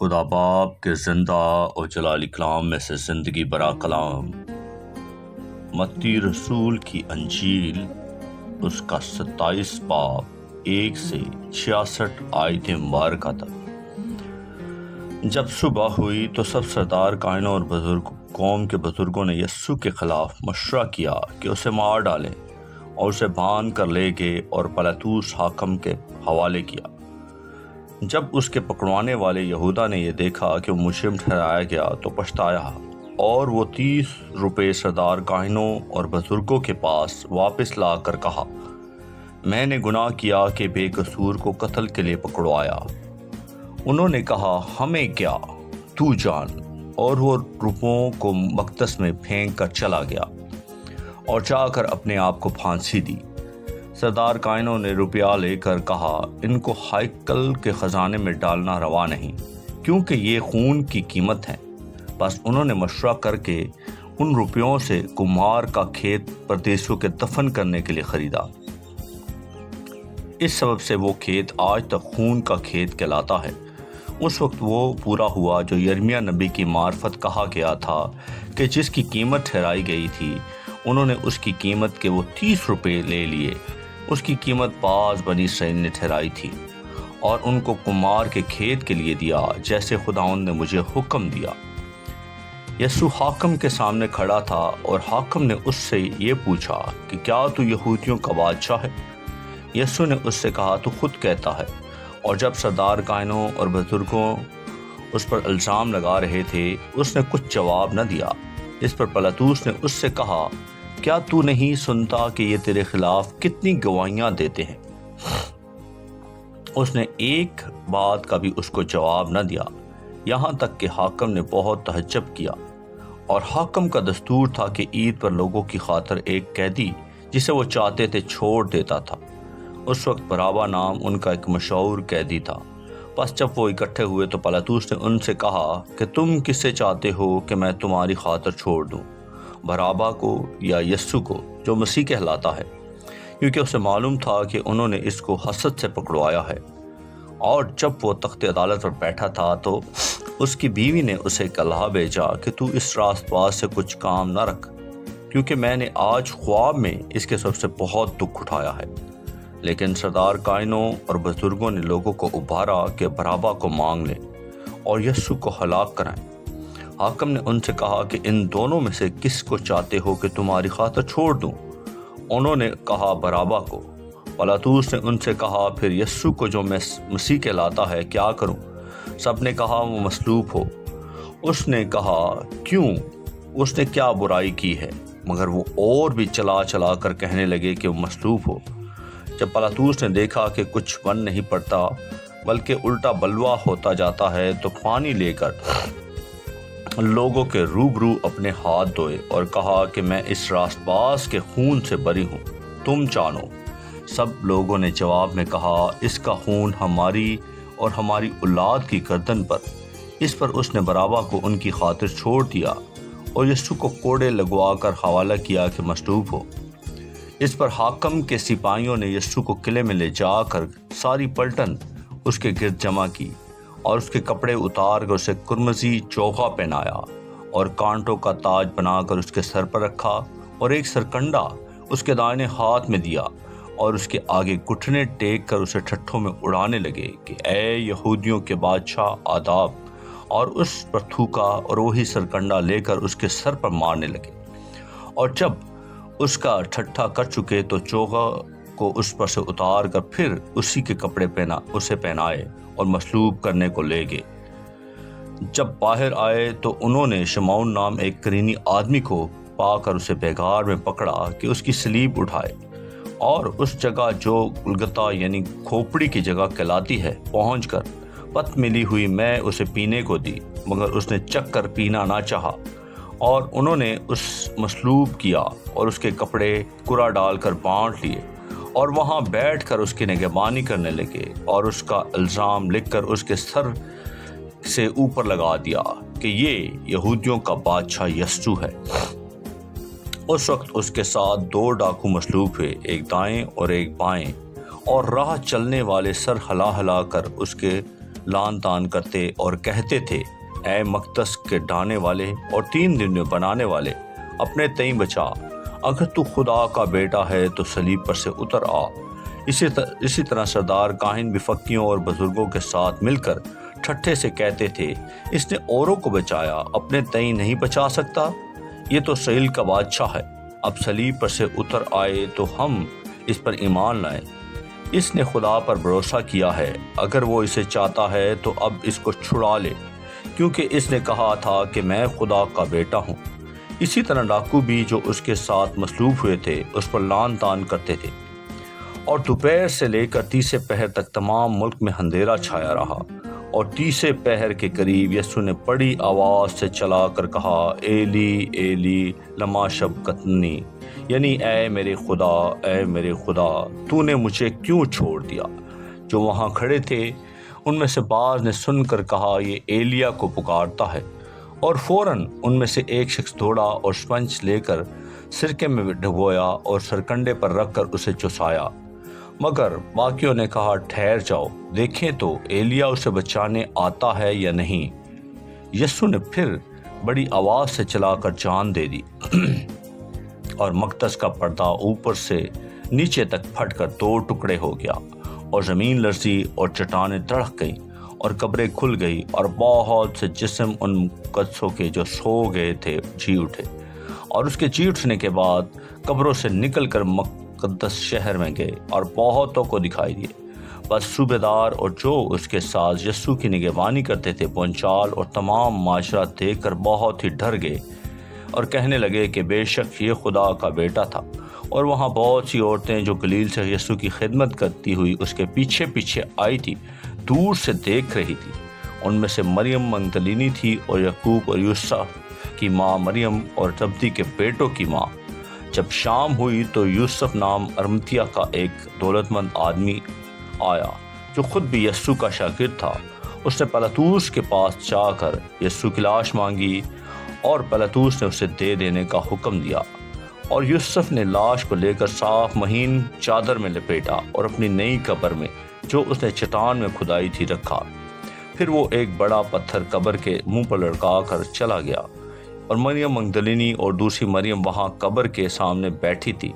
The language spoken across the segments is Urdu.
خدا باپ کے زندہ اور جلالی کلام میں سے زندگی برا کلام متی رسول کی انجیل اس کا 27 باب 1 سے 66 آیت مبارکہ تک۔ جب صبح ہوئی تو سب سردار کائنوں اور قوم کے بزرگوں نے یسوع کے خلاف مشورہ کیا کہ اسے مار ڈالیں، اور اسے باندھ کر لے گئے اور پلاطوس حاکم کے حوالے کیا۔ جب اس کے پکڑوانے والے یہودا نے یہ دیکھا کہ وہ مجرم ٹھہرایا گیا تو پچھتایا، اور وہ 30 روپے سردار کاہنوں اور بزرگوں کے پاس واپس لا کر کہا، میں نے گناہ کیا کہ بے قصور کو قتل کے لیے پکڑوایا۔ انہوں نے کہا، ہمیں کیا، تو جان، اور وہ روپوں کو مقدس میں پھینک کر چلا گیا اور جا کر اپنے آپ کو پھانسی دی۔ سردار کائنوں نے روپیہ لے کر کہا، ان کو ہیکل کے خزانے میں ڈالنا روا نہیں، کیونکہ یہ خون کی قیمت ہے۔ بس انہوں نے مشورہ کر کے ان روپیوں سے کمہار کا کھیت پردیسیوں کے دفن کرنے کے لیے خریدا۔ اس سبب سے وہ کھیت آج تک خون کا کھیت کہلاتا ہے۔ اس وقت وہ پورا ہوا جو یرمیہ نبی کی معرفت کہا گیا تھا کہ جس کی قیمت ٹھہرائی گئی تھی، انہوں نے اس کی قیمت کے وہ 30 روپے لے لیے۔ اس کی قیمت بعض بنی اسرائیل نے ٹھہرائی تھی، اور ان کو کمار کے کھیت کے لیے دیا، جیسے خداوند نے مجھے حکم دیا۔ یسوع حاکم کے سامنے کھڑا تھا، اور حاکم نے اس سے یہ پوچھا کہ کیا تو یہودیوں کا بادشاہ ہے؟ یسوع نے اس سے کہا، تو خود کہتا ہے۔ اور جب سردار کائنوں اور بزرگوں اس پر الزام لگا رہے تھے، اس نے کچھ جواب نہ دیا۔ اس پر پلاطوس نے اس سے کہا، کیا تو نہیں سنتا کہ یہ تیرے خلاف کتنی گواہیاں دیتے ہیں؟ اس نے ایک بات کا بھی اس کو جواب نہ دیا، یہاں تک کہ حاکم نے بہت تعجب کیا۔ اور حاکم کا دستور تھا کہ عید پر لوگوں کی خاطر ایک قیدی جسے وہ چاہتے تھے چھوڑ دیتا تھا۔ اس وقت بارابا نام ان کا ایک مشہور قیدی تھا۔ بس جب وہ اکٹھے ہوئے تو پلاطوس نے ان سے کہا کہ تم کس سے چاہتے ہو کہ میں تمہاری خاطر چھوڑ دوں، بارابا کو یا یسوع کو جو مسیح کہلاتا ہے؟ کیونکہ اسے معلوم تھا کہ انہوں نے اس کو حسد سے پکڑوایا ہے۔ اور جب وہ تخت عدالت پر بیٹھا تھا تو اس کی بیوی نے اسے کہلا بھیجا کہ تو اس راست باز سے کچھ کام نہ رکھ، کیونکہ میں نے آج خواب میں اس کے سب سے بہت دکھ اٹھایا ہے۔ لیکن سردار کائنوں اور بزرگوں نے لوگوں کو ابھارا کہ بارابا کو مانگ لیں اور یسوع کو ہلاک کرائیں۔ حاکم نے ان سے کہا کہ ان دونوں میں سے کس کو چاہتے ہو کہ تمہاری خاطر چھوڑ دوں؟ انہوں نے کہا، بارابا کو۔ پلاطوس نے ان سے کہا، پھر یسوع کو جو میں مسیح کہلاتا ہے کیا کروں؟ سب نے کہا، وہ مصلوب ہو۔ اس نے کہا، کیوں؟ اس نے کیا برائی کی ہے؟ مگر وہ اور بھی چلا کر کہنے لگے کہ وہ مصلوب ہو۔ جب پلاطوس نے دیکھا کہ کچھ بن نہیں پڑتا بلکہ الٹا بلوا ہوتا جاتا ہے، تو پانی لے کر لوگوں کے روبرو اپنے ہاتھ دھوئے اور کہا کہ میں اس راست باز کے خون سے بری ہوں، تم جانو۔ سب لوگوں نے جواب میں کہا، اس کا خون ہماری اور ہماری اولاد کی گردن پر۔ اس پر اس نے بارابا کو ان کی خاطر چھوڑ دیا اور یسوع کو کوڑے لگوا کر حوالہ کیا کہ مصلوب ہو۔ اس پر حاکم کے سپاہیوں نے یسوع کو قلعے میں لے جا کر ساری پلٹن اس کے گرد جمع کی، اور اس کے کپڑے اتار کر اسے قرمزی چوغا پہنایا اور کانٹوں کا تاج بنا کر اس کے سر پر رکھا، اور ایک سرکنڈا اس کے دائنے ہاتھ میں دیا، اور اس کے آگے گھٹنے ٹیک کر اسے ٹھٹھوں میں اڑانے لگے کہ اے یہودیوں کے بادشاہ آداب، اور اس پر تھوکا اور وہی سرکنڈا لے کر اس کے سر پر مارنے لگے۔ اور جب اس کا ٹھٹھا کر چکے تو چوغا کو اس پر سے اتار کر پھر اسی کے کپڑے اسے پہنائے اور مصلوب کرنے کو لے گئے۔ جب باہر آئے تو انہوں نے شمعون نام ایک کرینی آدمی کو پا کر اسے بیگار میں پکڑا کہ اس کی صلیب اٹھائے، اور اس جگہ جو گلگتا یعنی کھوپڑی کی جگہ کہلاتی ہے پہنچ کر پت ملی ہوئی میں اسے پینے کو دی، مگر اس نے چکھ کر پینا نہ چاہا۔ اور انہوں نے اس مصلوب کیا اور اس کے کپڑے کرا ڈال کر بانٹ لیے، اور وہاں بیٹھ کر اس کی نگہبانی کرنے لگے، اور اس کا الزام لکھ کر اس کے سر سے اوپر لگا دیا کہ یہ یہودیوں کا بادشاہ یسوع ہے۔ اس وقت اس کے ساتھ 2 ڈاکو مصلوب ہوئے، ایک دائیں اور ایک بائیں، اور راہ چلنے والے سر ہلا کر اس کے لان تان کرتے اور کہتے تھے اے مقدس کے ڈھانے والے اور 3 دن میں بنانے والے، اپنے تئیں بچا، اگر تو خدا کا بیٹا ہے تو صلیب پر سے اتر آ۔ اسی طرح سردار کاہن بھی فقیوں اور بزرگوں کے ساتھ مل کر ٹھٹھے سے کہتے تھے اس نے اوروں کو بچایا، اپنے تئیں نہیں بچا سکتا، یہ تو اسرائیل کا بادشاہ ہے، اب صلیب پر سے اتر آئے تو ہم اس پر ایمان لائیں۔ اس نے خدا پر بھروسہ کیا ہے، اگر وہ اسے چاہتا ہے تو اب اس کو چھڑا لے، کیونکہ اس نے کہا تھا کہ میں خدا کا بیٹا ہوں۔ اسی طرح ڈاکو بھی جو اس کے ساتھ مصلوب ہوئے تھے اس پر لان تان کرتے تھے، اور دوپہر سے لے کر تیسرے پہر تک تمام ملک میں اندھیرا چھایا رہا۔ اور تیسرے پہر کے قریب یسوع نے بڑی آواز سے چلا کر کہا ایلی ایلی لما شبقتنی، یعنی اے میرے خدا تو نے مجھے کیوں چھوڑ دیا۔ جو وہاں کھڑے تھے ان میں سے بعض نے سن کر کہا یہ ایلیا کو پکارتا ہے، اور فوراً ان میں سے ایک شخص دوڑا اور سپنج لے کر سرکے میں ڈبویا اور سرکنڈے پر رکھ کر اسے چسایا۔ مگر باقیوں نے کہا ٹھہر جاؤ، دیکھیں تو ایلیا اسے بچانے آتا ہے یا نہیں۔ یسوع نے پھر بڑی آواز سے چلا کر جان دے دی اور مقدس کا پردہ اوپر سے نیچے تک پھٹ کر 2 ٹکڑے ہو گیا، اور زمین لرزی اور چٹانیں دڑک گئیں اور قبریں کھل گئی، اور بہت سے جسم ان مقدسوں کے جو سو گئے تھے جی اٹھے، اور اس کے جی اٹھنے کے بعد قبروں سے نکل کر مقدس شہر میں گئے اور بہتوں کو دکھائی دیے۔ بس صوبیدار اور جو اس کے ساتھ یسوع کی نگہبانی کرتے تھے پونچال اور تمام معاشرہ دیکھ کر بہت ہی ڈر گئے اور کہنے لگے کہ بے شک یہ خدا کا بیٹا تھا۔ اور وہاں بہت سی عورتیں جو گلیل سے یسوع کی خدمت کرتی ہوئی اس کے پیچھے پیچھے آئی تھی دور سے دیکھ رہی تھی۔ ان میں سے مریم مگدلینی تھی اور یعقوب اور یوسف کی ماں مریم اور زبدی کے بیٹوں کی ماں۔ جب شام ہوئی تو یوسف نام ارمتیا کا ایک دولت مند آدمی آیا جو خود بھی یسوع کا شاگرد تھا۔ اس نے پلاطوس کے پاس جا کر یسوع کی لاش مانگی، اور پلاطوس نے اسے دے دینے کا حکم دیا، اور یوسف نے لاش کو لے کر صاف مہین چادر میں لپیٹا اور اپنی نئی قبر میں جو اس نے چٹان میں کھدائی تھی رکھا۔ پھر وہ ایک بڑا پتھر قبر کے منہ پر لڑکا کر چلا گیا، اور مریم مگدلینی اور دوسری مریم وہاں قبر کے سامنے بیٹھی تھی۔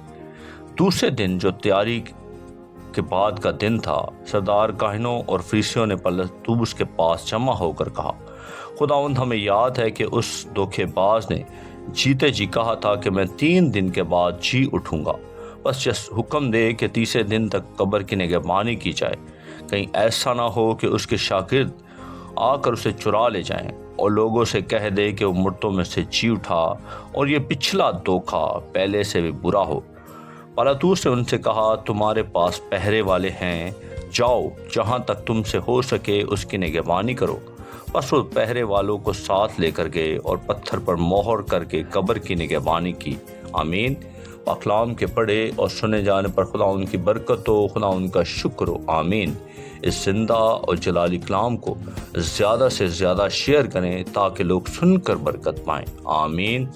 دوسرے دن جو تیاری کے بعد کا دن تھا، سردار کاہنوں اور فریسیوں نے پلاطوس کے پاس جمع ہو کر کہا خداوند ہمیں یاد ہے کہ اس دھوکے باز نے جیتے جی کہا تھا کہ میں 3 دن کے بعد جی اٹھوں گا، بس حکم دے کہ تیسرے دن تک قبر کی نگہبانی کی جائے، کہیں ایسا نہ ہو کہ اس کے شاگرد آ کر اسے چرا لے جائیں اور لوگوں سے کہہ دے کہ وہ مردوں میں سے جی اٹھا، اور یہ پچھلا دھوکا پہلے سے بھی برا ہو۔ پلاطوس نے ان سے کہا تمہارے پاس پہرے والے ہیں، جاؤ جہاں تک تم سے ہو سکے اس کی نگہبانی کرو۔ بس وہ پہرے والوں کو ساتھ لے کر گئے اور پتھر پر مہر کر کے قبر کی نگہبانی کی۔ آمین۔ پاکلام کے پڑھے اور سنے جانے پر خدا ان کی برکت ہو، خدا ان کا شکر ہو۔ آمین۔ اس زندہ اور جلالی کلام کو زیادہ سے زیادہ شیئر کریں تاکہ لوگ سن کر برکت پائیں۔ آمین۔